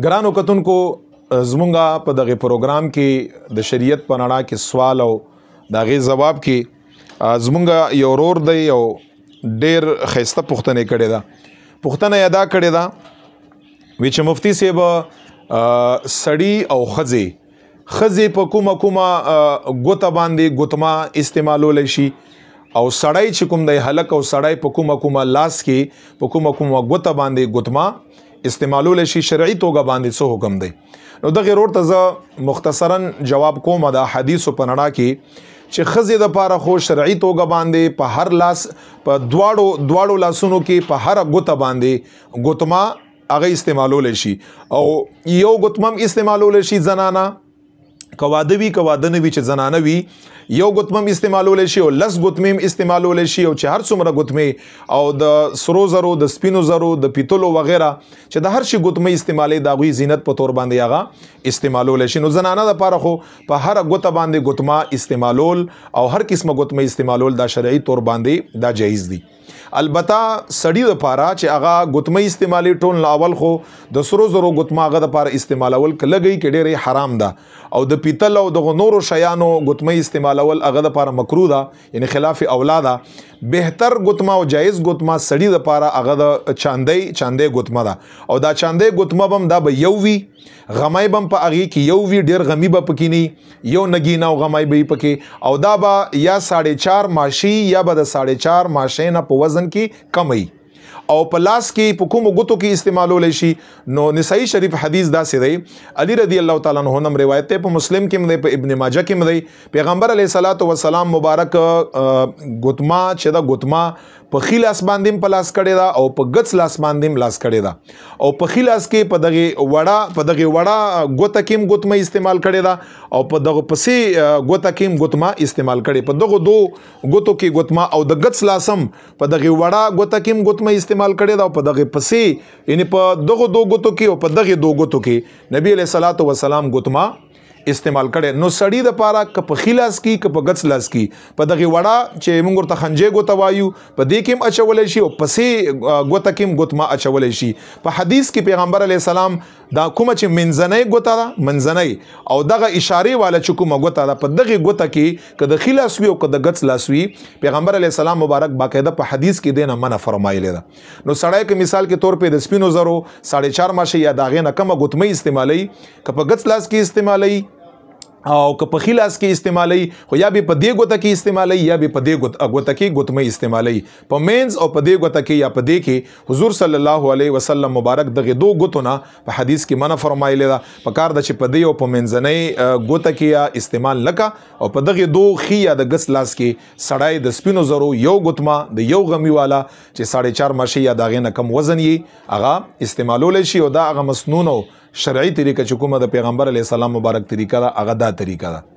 ګرانو کتونکو زمونږه په دغه پروګرام کې د شریعت په رڼا کې سوال او دغه جواب کې زمونږه یو ورور دی او ډیر خسته پوښتنه کړې ده. پوښتنه ادا کړې ده چې مفتی صاحب سړی او خزي په کومه ګوته باندې ګوتما استعمالول شي او سړی چې کوم دی هلک او سړی په کومه لاس کې په کومه ګوته باندې ګوتما استعمالول شي شرعي توګه باندې څه حکم دی. نو دغه ورور ته زه مختصرا جواب کوم د حدیثو په نړه کې چې خزي د پاره خو شرعي توګه باندې په هر لاس په دواړو لاسونو کې په هر ګوته باندې ګوتما هغه استعمالول شي او یو ګوتمم استعمالول شي زنانه کوادوي کوادنوي چې زنانه وي یو ګوتمم استعمالول شي او لس ګوتمم استعمالول شي او چې هر څومره ګوتمه او د سرو زرو د سپینو زرو د پیتلو وغیرہ چې د هر شي ګوتمه استعمالي د غوي زینت په تور باندې هغه استعمالول شي. نو زنانه د پاره خو په هر ګوته باندې ګوتما استعمالول او هر قسمه ګوتمه استعمالول دا شرعي تور باندې دا جایز دي. البته سړی د پاره چې هغه ګوتمه استعمالي ټول اول خو د سرو زرو ګوتما هغه د پاره استعمالول کلهږي کې ډېر حرام ده او د پیتل او د نورو شیانو ګوتمه استعمالول هغه د پاره مکروه ده یعنی خلاف اولاده. بهتر ګوتما او جایز ګوتما سړی د پاره هغه د چاندې ګوتما ده او دا چاندې ګوتما بم دا به یو وی غمای بم په اغه کې یو وی ډیر غمی به پکینی یو نگینا او غمای به پکې او دا به یا 4.5 ماشي یا به د 4.5 ماشه نه په وزن کې کمی او په لاس کې په کومو ګوتو کې استعمالول شي. نو نسائی شریف حدیث دا سي دی علی رضی الله تعالی عنہ نم روایت ته په مسلم کې مده په ابن ماجه کې مده پیغمبر علیه الصلاۃ والسلام مبارک ګوتما چې دا ګوتما په خلاص باندې په لاس کړي دا او په غڅ لاس باندې لاس کړي دا او په خلاص کې په دغه وړه ګوته کې ګوتما استعمال کړي دا او په دغه پسې ګوته کې ګوتما استعمال کړي په دغه دو ګوتو کې ګوتما او د غڅ لاسم په دغه وړه ګوته کې ګوتما استعمال کړي دا په دغه پسې یعنی په دغه دو ګوتو کې او په دغه دو ګوتو کې نبی علیہ الصلوۃ والسلام ګوتما استعمال کړي. نو سړی د پاره ک په خلاص کی ک په غڅ لاس کی په دغه وړه چې موږ ته خنجې ګوته وایو په دې کې اچول شي او پسې ګوته کې ګوتما اچول شي. په حدیث کې پیغمبر علی السلام دا کومه چې منځنۍ ګوته ده منځنۍ او دغه اشاره والا چې کومه ګوته ده په دغه ګوته کې ک د خلاص وی او ک د غڅ لاس وی پیغمبر علی السلام مبارک باقاعده په حدیث کې دینه منع فرمایلی ده. نو سړی کې مثال کې تور په د سپینو زرو 4.5 ماشه یا داغه نه کم ګوتمه استعمالي ک په غڅ لاس کې استعمالي او که په خلاص کې استعمالي خو یا به په دې ګوته کې استعمالي یا به په دې ګوته کې ګوتمه استعمالي په مینز او په دې ګوته کې یا په دې کې حضور صلی الله علیه وسلم مبارک دغه دو ګوتونه په حدیث کې منع فرمایلی دا په کار د چې په دې او په منځنۍ ګوته کې یا استعمال لکه او په دغه دو خي یا د غس لاس کې سړای د سپینو زرو یو ګوتما د یو غمی والا چې 4.5 ماشه یا داغه نه کم وزن یې هغه استعمالول شي او دا هغه مسنون او شرعي طریقه چې کومه د پیغمبر علی السلام مبارک طریقه دا هغه دا طریقه ده.